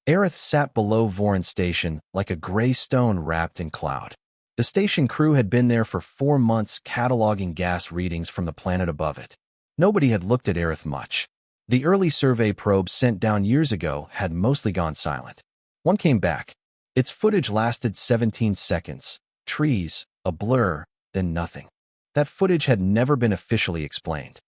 Aerith sat below Voron Station like a gray stone wrapped in cloud. The station crew had been there for 4 months cataloging gas readings from the planet above it. Nobody had looked at Aerith much. The early survey probes sent down years ago had mostly gone silent. One came back. Its footage lasted 17 seconds. Trees, a blur, then nothing. That footage had never been officially explained.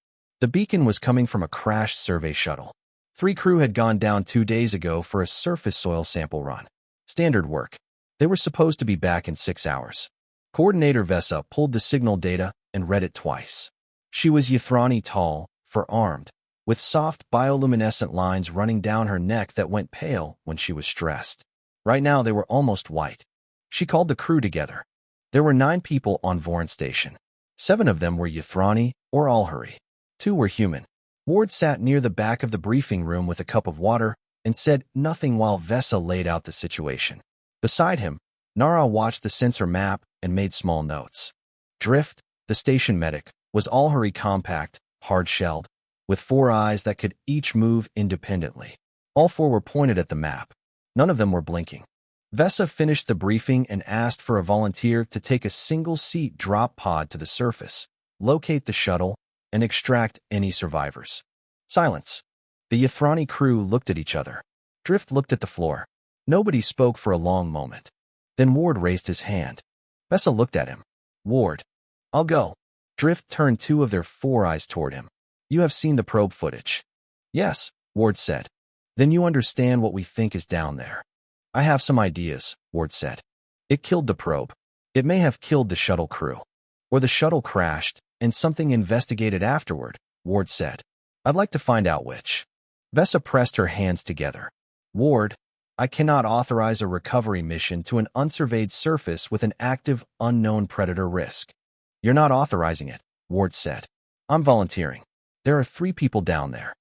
The beacon was coming from a crashed survey shuttle. 3 crew had gone down 2 days ago for a surface soil sample run. Standard work. They were supposed to be back in 6 hours. Coordinator Vesa pulled the signal data and read it twice. She was Ythrani tall, fur-armed, with soft bioluminescent lines running down her neck that went pale when she was stressed. Right now they were almost white. She called the crew together. There were 9 people on Voron Station. 7 of them were Ythrani or Alhuri. 2 were human. Ward sat near the back of the briefing room with a cup of water and said nothing while Vesa laid out the situation. Beside him, Nara watched the sensor map and made small notes. Drift, the station medic, was Alhuri compact, hard-shelled, with 4 eyes that could each move independently. All 4 were pointed at the map. None of them were blinking. Vesa finished the briefing and asked for a volunteer to take a single-seat drop pod to the surface, locate the shuttle, and extract any survivors. Silence. The Ythrani crew looked at each other. Drift looked at the floor. Nobody spoke for a long moment. Then Ward raised his hand. Vesa looked at him. Ward. I'll go. Drift turned 2 of their 4 eyes toward him. You have seen the probe footage. Yes, Ward said. Then you understand what we think is down there. I have some ideas, Ward said. It killed the probe. It may have killed the shuttle crew. Or the shuttle crashed, and something investigated afterward, Ward said. I'd like to find out which. Vesa pressed her hands together. Ward, I cannot authorize a recovery mission to an unsurveyed surface with an active, unknown predator risk. You're not authorizing it, Ward said. I'm volunteering. There are 3 people down there.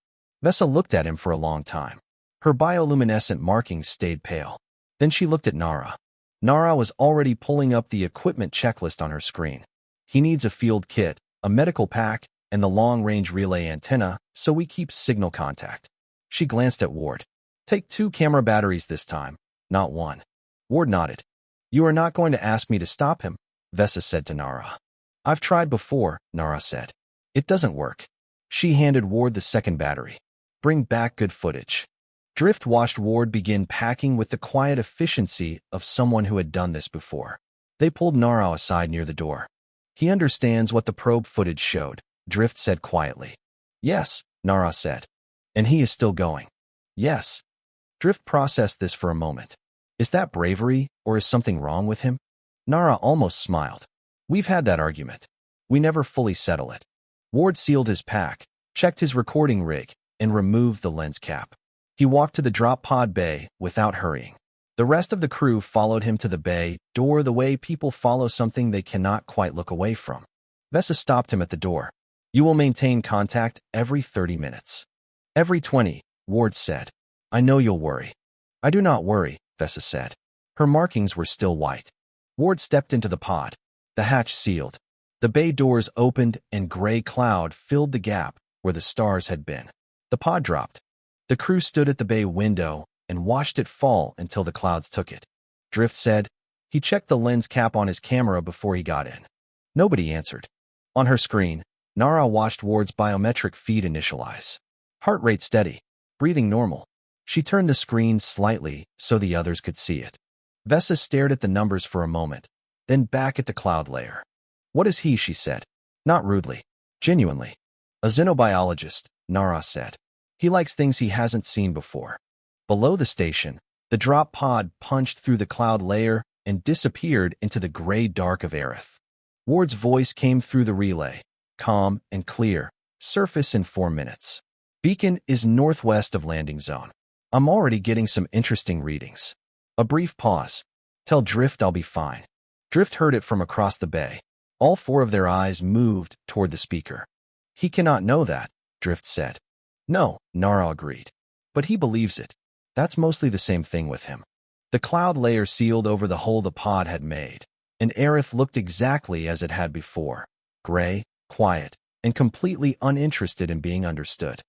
Vesa looked at him for a long time. Her bioluminescent markings stayed pale. Then she looked at Nara. Nara was already pulling up the equipment checklist on her screen. He needs a field kit, a medical pack, and the long-range relay antenna, so we keep signal contact. She glanced at Ward. Take 2 camera batteries this time, not 1. Ward nodded. You are not going to ask me to stop him, Vesa said to Nara. I've tried before, Nara said. It doesn't work. She handed Ward the second battery. Bring back good footage. Drift watched Ward begin packing with the quiet efficiency of someone who had done this before. They pulled Nara aside near the door. He understands what the probe footage showed, Drift said quietly. Yes, Nara said. And he is still going. Yes. Drift processed this for a moment. Is that bravery, or is something wrong with him? Nara almost smiled. We've had that argument. We never fully settle it. Ward sealed his pack, checked his recording rig, and removed the lens cap. He walked to the drop pod bay without hurrying. The rest of the crew followed him to the bay door the way people follow something they cannot quite look away from. Vesa stopped him at the door. You will maintain contact every 30 minutes. Every 20, Ward said. I know you'll worry. I do not worry, Vesa said. Her markings were still white. Ward stepped into the pod. The hatch sealed. The bay doors opened and gray cloud filled the gap where the stars had been. The pod dropped. The crew stood at the bay window and watched it fall until the clouds took it. Drift said. He checked the lens cap on his camera before he got in. Nobody answered. On her screen, Nara watched Ward's biometric feed initialize. Heart rate steady, breathing normal. She turned the screen slightly so the others could see it. Vesa stared at the numbers for a moment, then back at the cloud layer. What is he, she said. Not rudely. Genuinely. A xenobiologist, Nara said. He likes things he hasn't seen before. Below the station, the drop pod punched through the cloud layer and disappeared into the gray dark of Aerith. Ward's voice came through the relay, calm and clear, surface in 4 minutes. Beacon is northwest of landing zone. I'm already getting some interesting readings. A brief pause. Tell Drift I'll be fine. Drift heard it from across the bay. All 4 of their eyes moved toward the speaker. He cannot know that, Drift said. No, Nara agreed. But he believes it. That's mostly the same thing with him. The cloud layer sealed over the hole the pod had made, and Aerith looked exactly as it had before. Gray, quiet, and completely uninterested in being understood.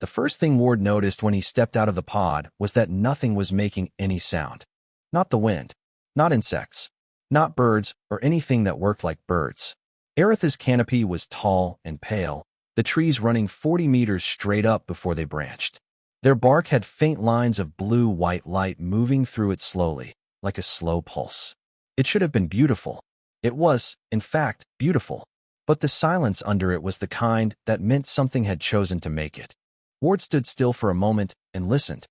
The first thing Ward noticed when he stepped out of the pod was that nothing was making any sound. Not the wind, not insects, not birds or anything that worked like birds. Aerith's canopy was tall and pale, the trees running 40 meters straight up before they branched. Their bark had faint lines of blue-white light moving through it slowly, like a slow pulse. It should have been beautiful. It was, in fact, beautiful. But the silence under it was the kind that meant something had chosen to make it. Ward stood still for a moment and listened.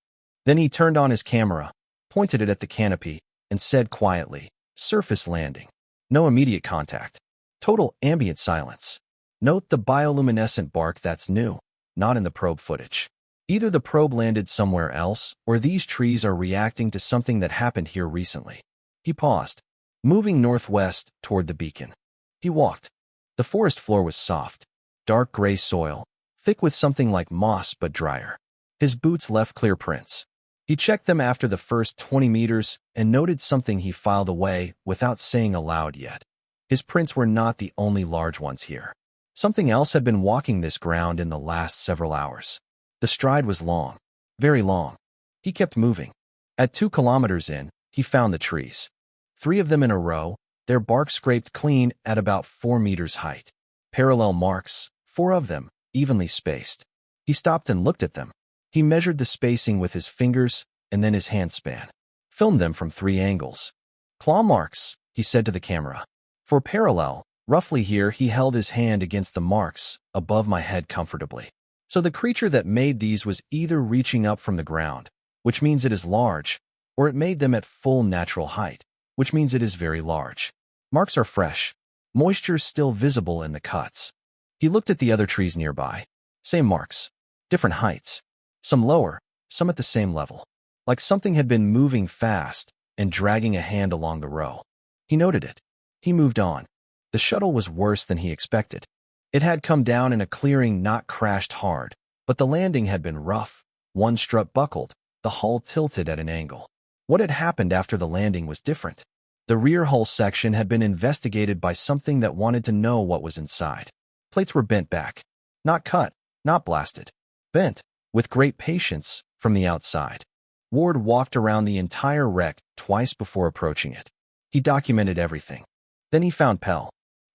Then he turned on his camera, pointed it at the canopy, and said quietly, "Surface landing. No immediate contact. Total ambient silence. Note the bioluminescent bark that's new, not in the probe footage. Either the probe landed somewhere else, or these trees are reacting to something that happened here recently." He paused, moving northwest toward the beacon. He walked. The forest floor was soft, dark gray soil, thick with something like moss but drier. His boots left clear prints. He checked them after the first 20 meters and noted something he filed away without saying aloud yet. His prints were not the only large ones here. Something else had been walking this ground in the last several hours. The stride was long, very long. He kept moving. At 2 kilometers in, he found the trees. 3 of them in a row, their bark scraped clean at about 4 meters height. Parallel marks, 4 of them, evenly spaced. He stopped and looked at them. He measured the spacing with his fingers and then his hand span. Filmed them from 3 angles. "Claw marks," he said to the camera. "For parallel, roughly here." He held his hand against the marks, above my head comfortably. So the creature that made these was either reaching up from the ground, which means it is large, or it made them at full natural height, which means it is very large. Marks are fresh. Moisture still visible in the cuts. He looked at the other trees nearby. Same marks. Different heights. Some lower, some at the same level. Like something had been moving fast and dragging a hand along the row. He noted it. He moved on. The shuttle was worse than he expected. It had come down in a clearing, not crashed hard, but the landing had been rough. One strut buckled, the hull tilted at an angle. What had happened after the landing was different. The rear hull section had been investigated by something that wanted to know what was inside. Plates were bent back. Not cut, not blasted. Bent, with great patience, from the outside. Ward walked around the entire wreck twice before approaching it. He documented everything. Then he found Pell.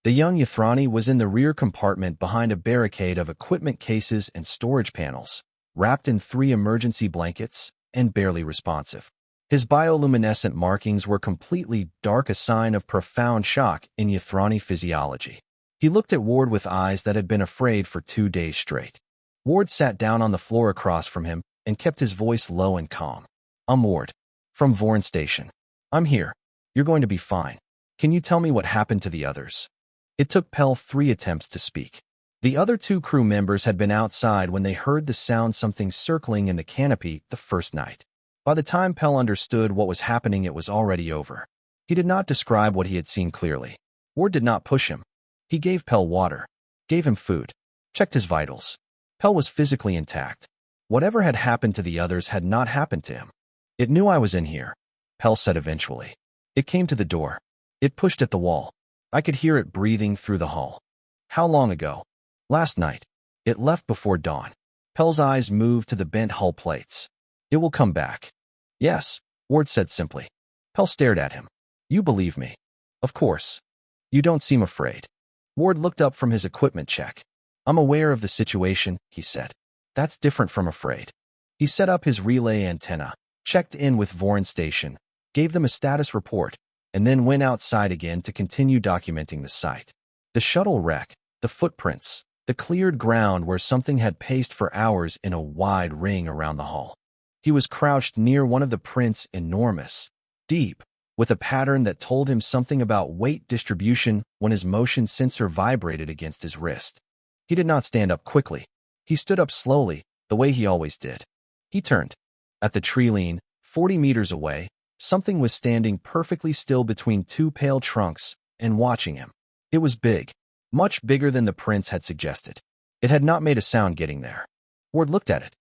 The young Ythrani was in the rear compartment behind a barricade of equipment cases and storage panels, wrapped in 3 emergency blankets, and barely responsive. His bioluminescent markings were completely dark, a sign of profound shock in Ythrani physiology. He looked at Ward with eyes that had been afraid for 2 days straight. Ward sat down on the floor across from him and kept his voice low and calm. "I'm Ward. From Vorn Station. I'm here. You're going to be fine. Can you tell me what happened to the others?" It took Pell 3 attempts to speak. The other 2 crew members had been outside when they heard the sound something circling in the canopy the first night. By the time Pell understood what was happening, it was already over. He did not describe what he had seen clearly. Ward did not push him. He gave Pell water, gave him food, checked his vitals. Pell was physically intact. Whatever had happened to the others had not happened to him. "It knew I was in here," Pell said eventually. "It came to the door. It pushed at the wall. I could hear it breathing through the hull." "How long ago?" "Last night. It left before dawn." Pell's eyes moved to the bent hull plates. "It will come back." "Yes," Ward said simply. Pell stared at him. "You believe me?" "Of course. You don't seem afraid." Ward looked up from his equipment check. "I'm aware of the situation," he said. "That's different from afraid." He set up his relay antenna, checked in with Vorn Station, gave them a status report, and then went outside again to continue documenting the site. The shuttle wreck, the footprints, the cleared ground where something had paced for hours in a wide ring around the hull. He was crouched near one of the prints, enormous, deep, with a pattern that told him something about weight distribution when his motion sensor vibrated against his wrist. He did not stand up quickly. He stood up slowly, the way he always did. He turned. At the tree lean, 40 meters away, something was standing perfectly still between 2 pale trunks and watching him. It was big, much bigger than the prints had suggested. It had not made a sound getting there. Ward looked at it.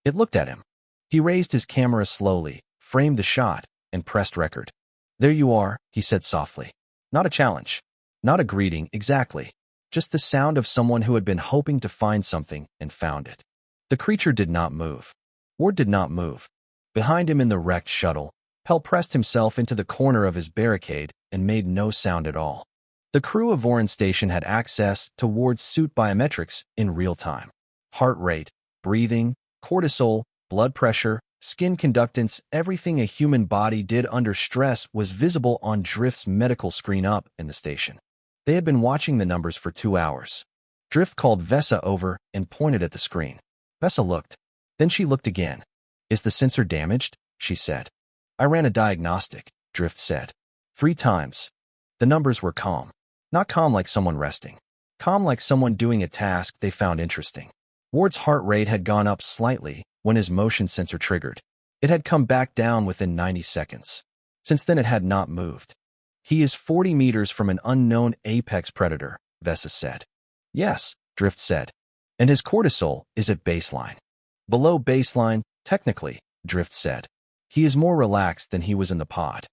It looked at him. He raised his camera slowly, framed the shot, and pressed record. "There you are," he said softly. Not a challenge. Not a greeting, exactly. Just the sound of someone who had been hoping to find something and found it. The creature did not move. Ward did not move. Behind him in the wrecked shuttle, Pell pressed himself into the corner of his barricade and made no sound at all. The crew of Voron Station had access to Ward's suit biometrics in real time. Heart rate, breathing, cortisol, blood pressure, skin conductance, everything a human body did under stress was visible on Drift's medical screen up in the station. They had been watching the numbers for 2 hours. Drift called Vesa over and pointed at the screen. Vesa looked. Then she looked again. Is the sensor damaged? She said. I ran a diagnostic, Drift said. 3 times. The numbers were calm. Not calm like someone resting. Calm like someone doing a task they found interesting. Ward's heart rate had gone up slightly when his motion sensor triggered. It had come back down within 90 seconds. Since then it had not moved. He is 40 meters from an unknown apex predator, Vesa said. Yes, Drift said. And his cortisol is at baseline. Below baseline, technically, Drift said. He is more relaxed than he was in the pod.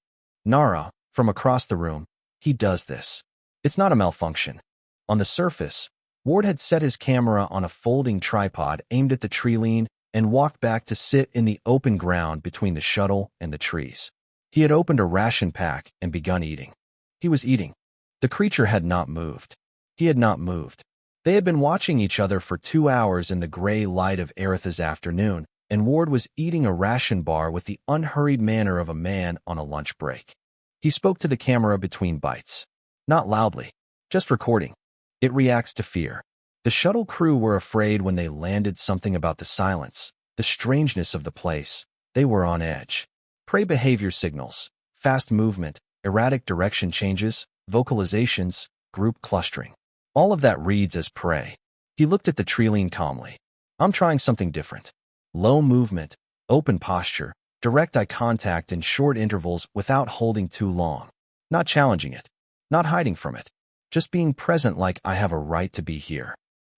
Nara, from across the room, he does this. It's not a malfunction. On the surface, Ward had set his camera on a folding tripod aimed at the tree line and walked back to sit in the open ground between the shuttle and the trees. He had opened a ration pack and begun eating. He was eating. The creature had not moved. He had not moved. They had been watching each other for 2 hours in the gray light of Aretha's afternoon, and Ward was eating a ration bar with the unhurried manner of a man on a lunch break. He spoke to the camera between bites. Not loudly, just recording. It reacts to fear. The shuttle crew were afraid when they landed, something about the silence, the strangeness of the place. They were on edge. Prey behavior signals, fast movement, erratic direction changes, vocalizations, group clustering. All of that reads as prey. He looked at the treeline calmly. I'm trying something different. Low movement, open posture, direct eye contact in short intervals without holding too long. Not challenging it. Not hiding from it. Just being present like I have a right to be here.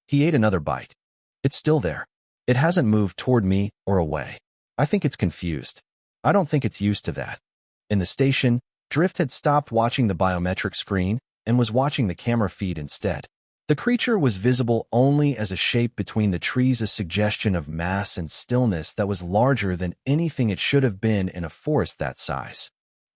He ate another bite. It's still there. It hasn't moved toward me or away. I think it's confused. I don't think it's used to that. In the station, Drift had stopped watching the biometric screen and was watching the camera feed instead. The creature was visible only as a shape between the trees, a suggestion of mass and stillness that was larger than anything it should have been in a forest that size.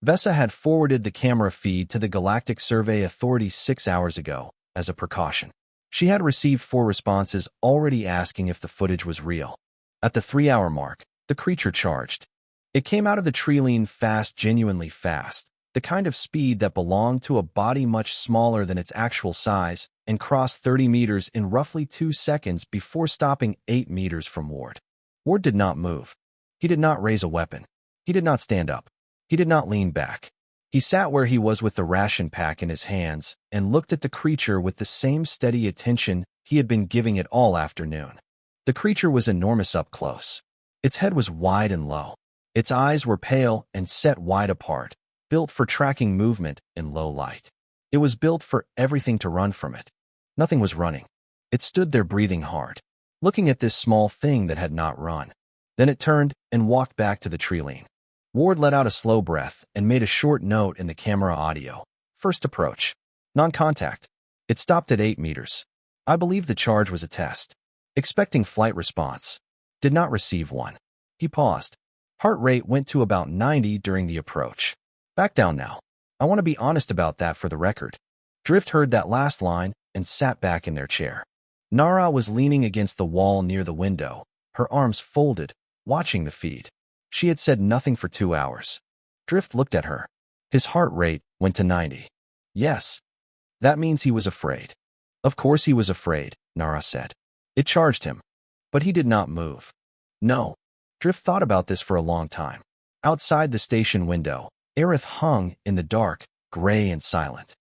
Vesa had forwarded the camera feed to the Galactic Survey Authority 6 hours ago, as a precaution. She had received 4 responses already asking if the footage was real. At the 3-hour mark, the creature charged. It came out of the treeline fast, genuinely fast, the kind of speed that belonged to a body much smaller than its actual size, and crossed 30 meters in roughly 2 seconds before stopping 8 meters from Ward. Ward did not move. He did not raise a weapon. He did not stand up. He did not lean back. He sat where he was with the ration pack in his hands and looked at the creature with the same steady attention he had been giving it all afternoon. The creature was enormous up close. Its head was wide and low. Its eyes were pale and set wide apart, built for tracking movement in low light. It was built for everything to run from it. Nothing was running. It stood there breathing hard, looking at this small thing that had not run. Then it turned and walked back to the treeline. Ward let out a slow breath and made a short note in the camera audio. First approach. Non-contact. It stopped at 8 meters. I believe the charge was a test. Expecting flight response. Did not receive one. He paused. Heart rate went to about 90 during the approach. Back down now. I want to be honest about that for the record. Drift heard that last line and sat back in their chair. Nara was leaning against the wall near the window, her arms folded, watching the feed. She had said nothing for 2 hours. Drift looked at her. His heart rate went to 90. Yes. That means he was afraid. Of course he was afraid, Nara said. It charged him. But he did not move. No. Drift thought about this for a long time. Outside the station window, Aerith hung in the dark, gray and silent.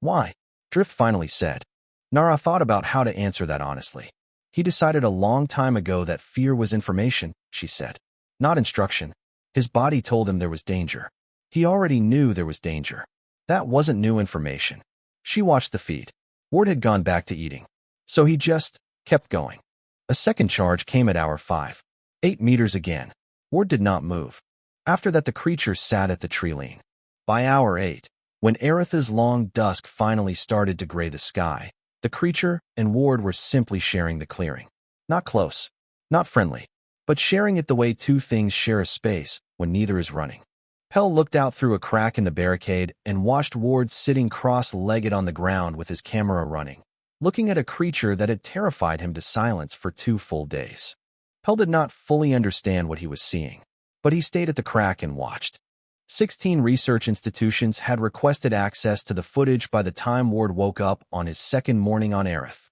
Why? Drift finally said. Nara thought about how to answer that honestly. He decided a long time ago that fear was information, she said. Not instruction. His body told him there was danger. He already knew there was danger. That wasn't new information. She watched the feed. Ward had gone back to eating. So he just kept going. A second charge came at hour 5. 8 meters again. Ward did not move. After that the creature sat at the treeline. By hour 8, when Aretha's long dusk finally started to gray the sky, the creature and Ward were simply sharing the clearing. Not close. Not friendly, but sharing it the way two things share a space when neither is running. Pell looked out through a crack in the barricade and watched Ward sitting cross-legged on the ground with his camera running, looking at a creature that had terrified him to silence for 2 full days. Pell did not fully understand what he was seeing, but he stayed at the crack and watched. 16 research institutions had requested access to the footage by the time Ward woke up on his second morning on Aerith.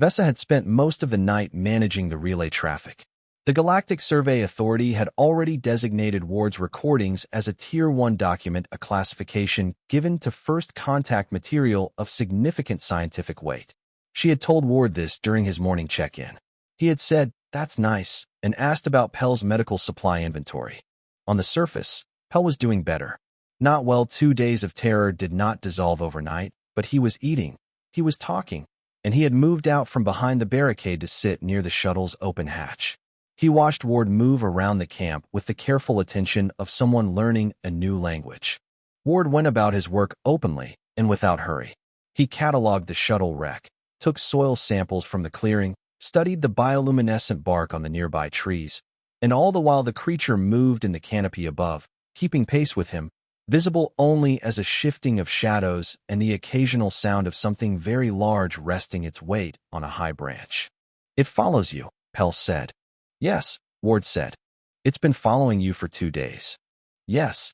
Vesa had spent most of the night managing the relay traffic. The Galactic Survey Authority had already designated Ward's recordings as a Tier 1 document, a classification given to first contact material of significant scientific weight. She had told Ward this during his morning check-in. He had said, "That's nice," and asked about Pell's medical supply inventory. On the surface, Pell was doing better. Not well. 2 days of terror did not dissolve overnight, but he was eating, he was talking, and he had moved out from behind the barricade to sit near the shuttle's open hatch. He watched Ward move around the camp with the careful attention of someone learning a new language. Ward went about his work openly and without hurry. He cataloged the shuttle wreck, took soil samples from the clearing, studied the bioluminescent bark on the nearby trees, and all the while the creature moved in the canopy above, keeping pace with him, visible only as a shifting of shadows and the occasional sound of something very large resting its weight on a high branch. "It follows you," Pell said. "Yes," Ward said. "It's been following you for 2 days." "Yes."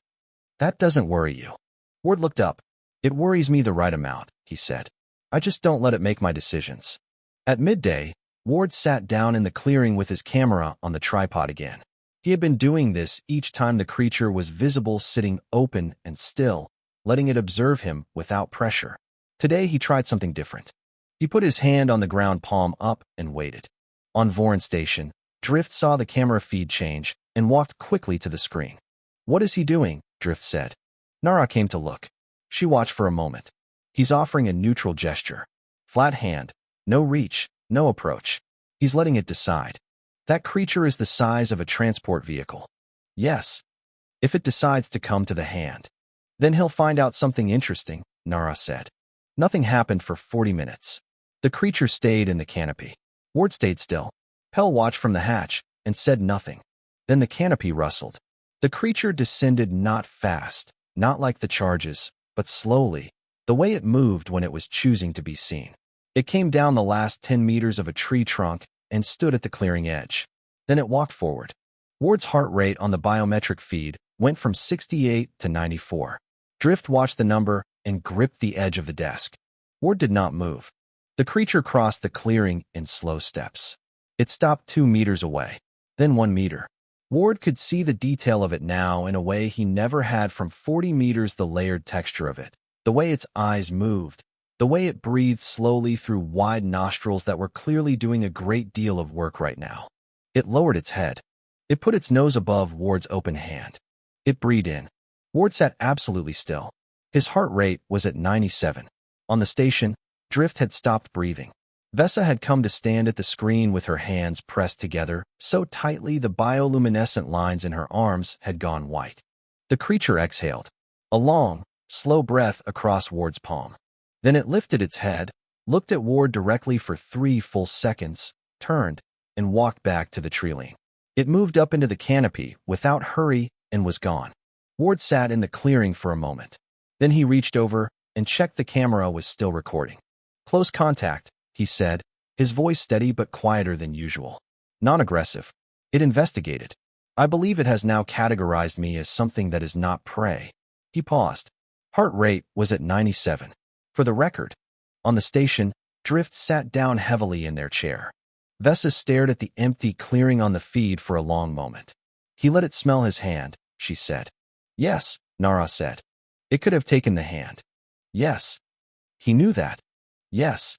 "That doesn't worry you." Ward looked up. "It worries me the right amount," he said. "I just don't let it make my decisions." At midday, Ward sat down in the clearing with his camera on the tripod again. He had been doing this each time the creature was visible, sitting open and still, letting it observe him without pressure. Today he tried something different. He put his hand on the ground, palm up, and waited. On Voron Station, Drift saw the camera feed change and walked quickly to the screen. "What is he doing?" Drift said. Nara came to look. She watched for a moment. "He's offering a neutral gesture. Flat hand. No reach, no approach. He's letting it decide. That creature is the size of a transport vehicle." "Yes. If it decides to come to the hand. Then he'll find out something interesting," Nara said. Nothing happened for 40 minutes. The creature stayed in the canopy. Ward stayed still. Pell watched from the hatch and said nothing. Then the canopy rustled. The creature descended, not fast, not like the charges, but slowly, the way it moved when it was choosing to be seen. It came down the last 10 meters of a tree trunk and stood at the clearing edge. Then it walked forward. Ward's heart rate on the biometric feed went from 68 to 94. Drift watched the number and gripped the edge of the desk. Ward did not move. The creature crossed the clearing in slow steps. It stopped 2 meters away, then 1 meter. Ward could see the detail of it now in a way he never had from 40 meters, the layered texture of it, the way its eyes moved, the way it breathed slowly through wide nostrils that were clearly doing a great deal of work right now. It lowered its head. It put its nose above Ward's open hand. It breathed in. Ward sat absolutely still. His heart rate was at 97. On the station, Drift had stopped breathing. Vesa had come to stand at the screen with her hands pressed together so tightly the bioluminescent lines in her arms had gone white. The creature exhaled, a long, slow breath across Ward's palm. Then it lifted its head, looked at Ward directly for 3 full seconds, turned, and walked back to the treeline. It moved up into the canopy without hurry and was gone. Ward sat in the clearing for a moment. Then he reached over and checked the camera was still recording. "Close contact," he said, his voice steady but quieter than usual. "Non-aggressive." It investigated. "I believe it has now categorized me as something that is not prey." He paused. Heart rate was at 97. For the record. On the station, Drift sat down heavily in their chair. Vesa stared at the empty clearing on the feed for a long moment. "He let it smell his hand," she said. "Yes," Nara said. "It could have taken the hand." "Yes." "He knew that." "Yes."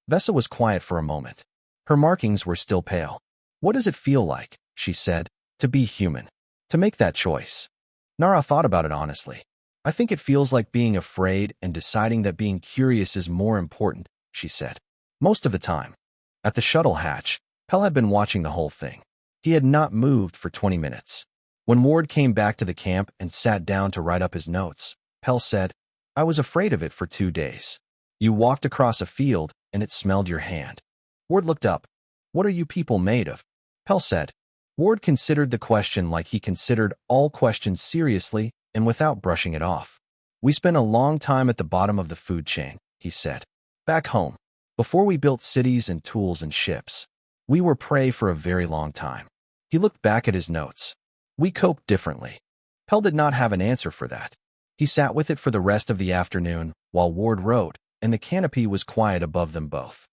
Vesa was quiet for a moment. Her markings were still pale. "What does it feel like," she said, "to be human? To make that choice?" Nara thought about it honestly. "I think it feels like being afraid and deciding that being curious is more important," she said. "Most of the time." At the shuttle hatch, Pell had been watching the whole thing. He had not moved for 20 minutes. When Ward came back to the camp and sat down to write up his notes, Pell said, "I was afraid of it for 2 days. You walked across a field and it smelled your hand." Ward looked up. "What are you people made of?" Pell said. Ward considered the question like he considered all questions seriously and without brushing it off. We spent a long time at the bottom of the food chain, he said. Back home, before we built cities and tools and ships, we were prey for a very long time. He looked back at his notes. We coped differently. Pell did not have an answer for that. He sat with it for the rest of the afternoon while Ward wrote, and the canopy was quiet above them both.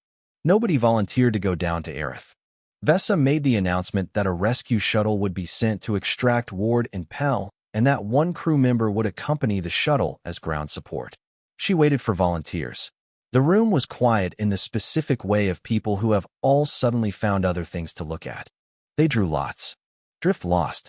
Nobody volunteered to go down to Aerith. Vesa made the announcement that a rescue shuttle would be sent to extract Ward and Pell, and that one crew member would accompany the shuttle as ground support. She waited for volunteers. The room was quiet in the specific way of people who have all suddenly found other things to look at. They drew lots. Drift lost.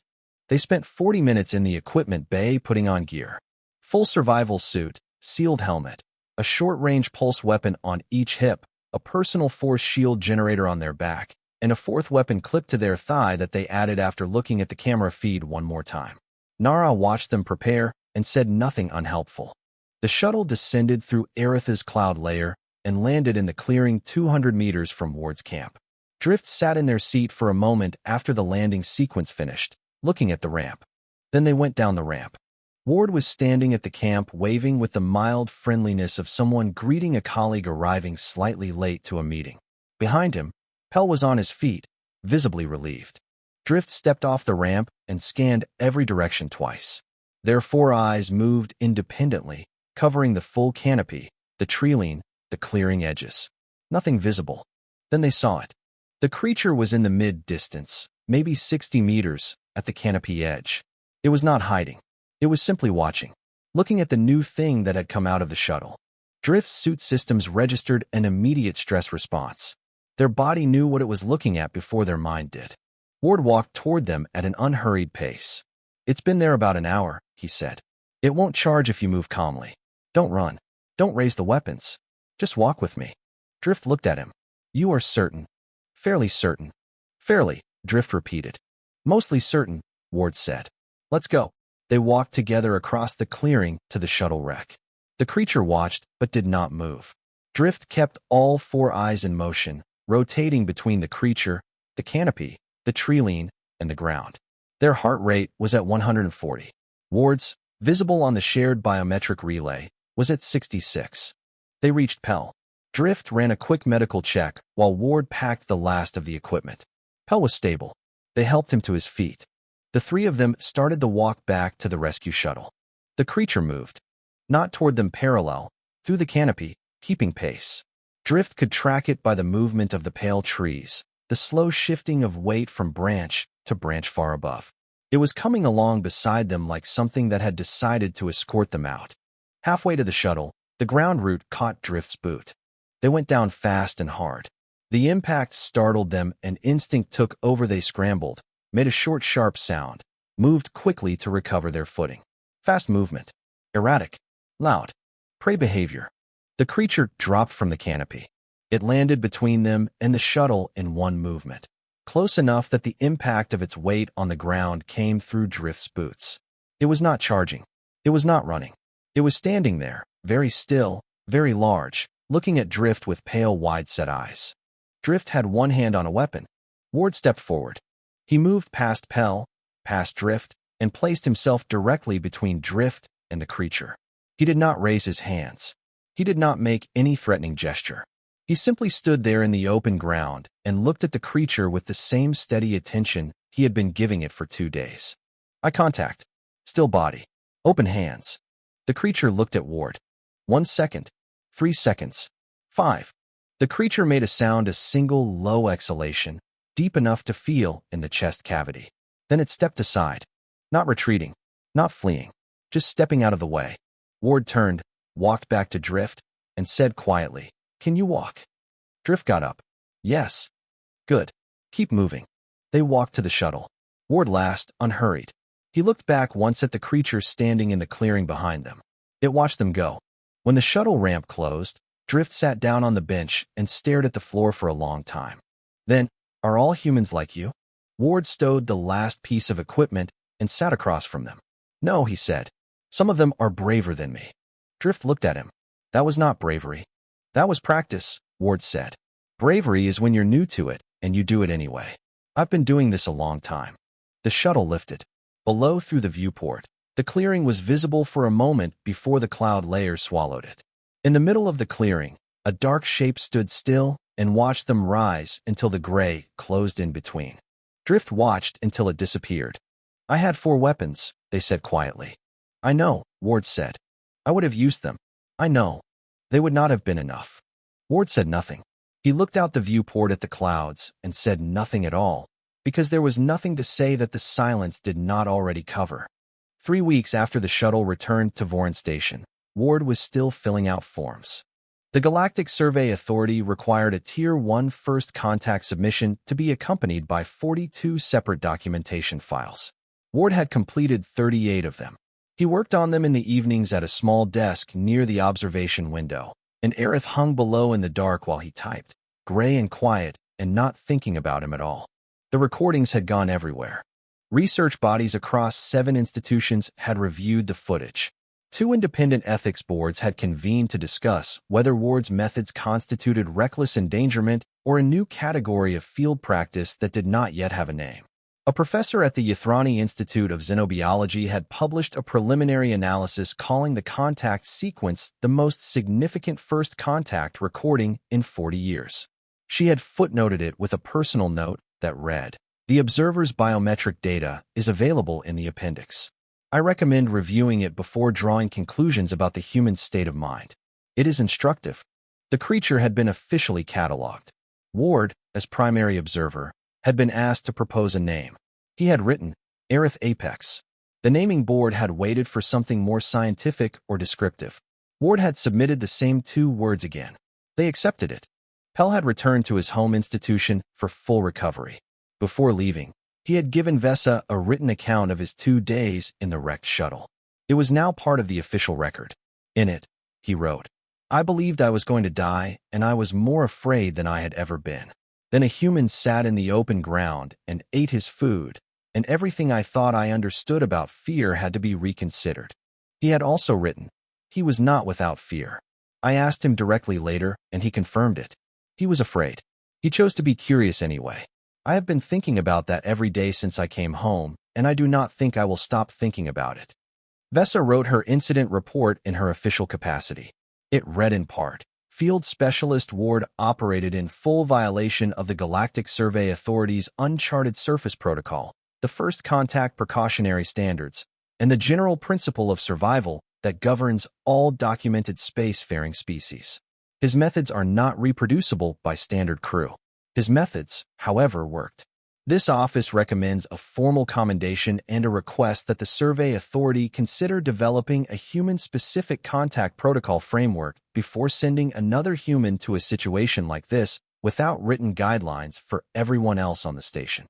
They spent 40 minutes in the equipment bay putting on gear. Full survival suit, sealed helmet, a short-range pulse weapon on each hip, a personal force shield generator on their back, and a fourth weapon clipped to their thigh that they added after looking at the camera feed one more time. Nara watched them prepare and said nothing unhelpful. The shuttle descended through Aerith's cloud layer and landed in the clearing 200 meters from Ward's camp. Drift sat in their seat for a moment after the landing sequence finished, looking at the ramp. Then they went down the ramp. Ward was standing at the camp waving with the mild friendliness of someone greeting a colleague arriving slightly late to a meeting. Behind him, Pell was on his feet, visibly relieved. Drift stepped off the ramp and scanned every direction twice. Their four eyes moved independently, covering the full canopy, the trailing, the clearing edges. Nothing visible. Then they saw it. The creature was in the mid-distance, maybe 60 meters, at the canopy edge. It was not hiding. It was simply watching, looking at the new thing that had come out of the shuttle. Drift's suit systems registered an immediate stress response. Their body knew what it was looking at before their mind did. Ward walked toward them at an unhurried pace. It's been there about an hour, he said. It won't charge if you move calmly. Don't run. Don't raise the weapons. Just walk with me. Drift looked at him. You are certain. Fairly certain. Fairly, Drift repeated. Mostly certain, Ward said. Let's go. They walked together across the clearing to the shuttle wreck. The creature watched but did not move. Drift kept all four eyes in motion, rotating between the creature, the canopy, the trailing, and the ground. Their heart rate was at 140. Ward's, visible on the shared biometric relay, was at 66. They reached Pell. Drift ran a quick medical check while Ward packed the last of the equipment. Pell was stable. They helped him to his feet. The three of them started the walk back to the rescue shuttle. The creature moved. Not toward them parallel, through the canopy, keeping pace. Drift could track it by the movement of the pale trees, the slow shifting of weight from branch to branch far above. It was coming along beside them like something that had decided to escort them out. Halfway to the shuttle, the ground root caught Drift's boot. They went down fast and hard. The impact startled them and instinct took over. They scrambled, made a short, sharp sound, moved quickly to recover their footing. Fast movement. Erratic. Loud. Prey behavior. The creature dropped from the canopy. It landed between them and the shuttle in one movement, close enough that the impact of its weight on the ground came through Drift's boots. It was not charging. It was not running. It was standing there, very still, very large, looking at Drift with pale, wide-set eyes. Drift had one hand on a weapon. Ward stepped forward. He moved past Pell, past Drift, and placed himself directly between Drift and the creature. He did not raise his hands. He did not make any threatening gesture. He simply stood there in the open ground and looked at the creature with the same steady attention he had been giving it for 2 days. Eye contact. Still body. Open hands. The creature looked at Ward. 1 second. 3 seconds. 5. The creature made a sound, a single low exhalation, deep enough to feel in the chest cavity. Then it stepped aside. Not retreating. Not fleeing. Just stepping out of the way. Ward turned, walked back to Drift, and said quietly, "Can you walk?" Drift got up. "Yes." "Good. Keep moving." They walked to the shuttle. Ward last, unhurried. He looked back once at the creature standing in the clearing behind them. It watched them go. When the shuttle ramp closed, Drift sat down on the bench and stared at the floor for a long time. Then, "Are all humans like you?" Ward stowed the last piece of equipment and sat across from them. "No," he said. "Some of them are braver than me." Drift looked at him. "That was not bravery. That was practice," Ward said. "Bravery is when you're new to it and you do it anyway." I've been doing this a long time. The shuttle lifted. Below through the viewport, the clearing was visible for a moment before the cloud layer swallowed it. In the middle of the clearing, a dark shape stood still and watched them rise until the gray closed in between. Drift watched until it disappeared. I had 4 weapons, they said quietly. I know, Ward said. I would have used them. I know. They would not have been enough. Ward said nothing. He looked out the viewport at the clouds and said nothing at all, because there was nothing to say that the silence did not already cover. 3 weeks after the shuttle returned to Voron Station, Ward was still filling out forms. The Galactic Survey Authority required a Tier 1 first contact submission to be accompanied by 42 separate documentation files. Ward had completed 38 of them. He worked on them in the evenings at a small desk near the observation window, and Aerith hung below in the dark while he typed, gray and quiet, and not thinking about him at all. The recordings had gone everywhere. Research bodies across 7 institutions had reviewed the footage. 2 independent ethics boards had convened to discuss whether Ward's methods constituted reckless endangerment or a new category of field practice that did not yet have a name. A professor at the Ythrani Institute of Xenobiology had published a preliminary analysis calling the contact sequence the most significant first contact recording in 40 years. She had footnoted it with a personal note that read, "The observer's biometric data is available in the appendix. I recommend reviewing it before drawing conclusions about the human state of mind. It is instructive." The creature had been officially catalogued. Ward, as primary observer, had been asked to propose a name. He had written, Aerith Apex. The naming board had waited for something more scientific or descriptive. Ward had submitted the same 2 words again. They accepted it. Pell had returned to his home institution for full recovery. Before leaving, he had given Vesa a written account of his 2 days in the wrecked shuttle. It was now part of the official record. In it, he wrote, "I believed I was going to die, and I was more afraid than I had ever been. Then a human sat in the open ground and ate his food, and everything I thought I understood about fear had to be reconsidered." He had also written, "He was not without fear. I asked him directly later, and he confirmed it. He was afraid. He chose to be curious anyway. I have been thinking about that every day since I came home, and I do not think I will stop thinking about it." Vesa wrote her incident report in her official capacity. It read in part, Field Specialist Ward operated in full violation of the Galactic Survey Authority's Uncharted Surface Protocol, the First Contact Precautionary Standards, and the general principle of survival that governs all documented spacefaring species. His methods are not reproducible by standard crew. His methods, however, worked. This office recommends a formal commendation and a request that the Survey Authority consider developing a human-specific contact protocol framework before sending another human to a situation like this without written guidelines for everyone else on the station.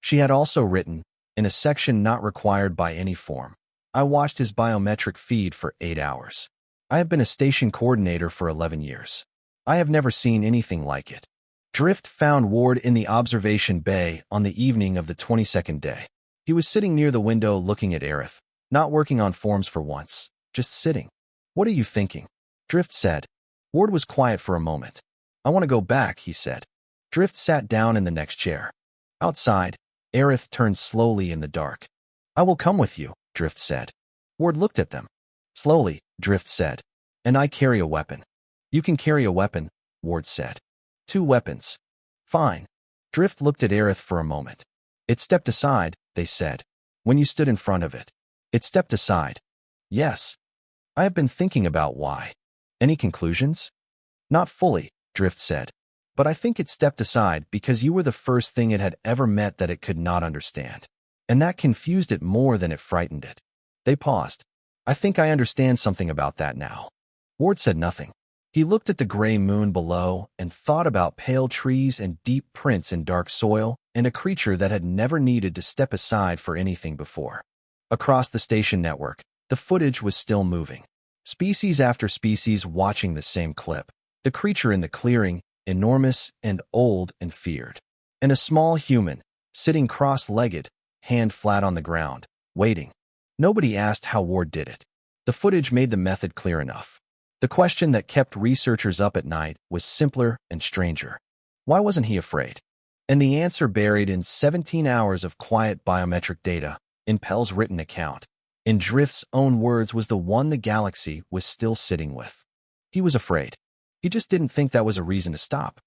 She had also written, in a section not required by any form, "I watched his biometric feed for 8 hours. I have been a station coordinator for 11 years. I have never seen anything like it." Drift found Ward in the observation bay on the evening of the 22nd day. He was sitting near the window looking at Aerith, not working on forms for once, just sitting. "What are you thinking?" Drift said. Ward was quiet for a moment. "I want to go back," he said. Drift sat down in the next chair. Outside, Aerith turned slowly in the dark. "I will come with you," Drift said. Ward looked at them. "Slowly," Drift said. "And I carry a weapon." "You can carry a weapon," Ward said. "2 weapons. Fine." Drift looked at Aerith for a moment. "It stepped aside," they said. "When you stood in front of it. It stepped aside." "Yes. I have been thinking about why." "Any conclusions?" "Not fully," Drift said. "But I think it stepped aside because you were the first thing it had ever met that it could not understand. And that confused it more than it frightened it." They paused. "I think I understand something about that now." Ward said nothing. He looked at the gray moon below and thought about pale trees and deep prints in dark soil and a creature that had never needed to step aside for anything before. Across the station network, the footage was still moving. Species after species watching the same clip. The creature in the clearing, enormous and old and feared. And a small human, sitting cross-legged, hand flat on the ground, waiting. Nobody asked how Ward did it. The footage made the method clear enough. The question that kept researchers up at night was simpler and stranger. Why wasn't he afraid? And the answer buried in 17 hours of quiet biometric data, in Pell's written account, in Drift's own words, was the one the galaxy was still sitting with. He was afraid. He just didn't think that was a reason to stop.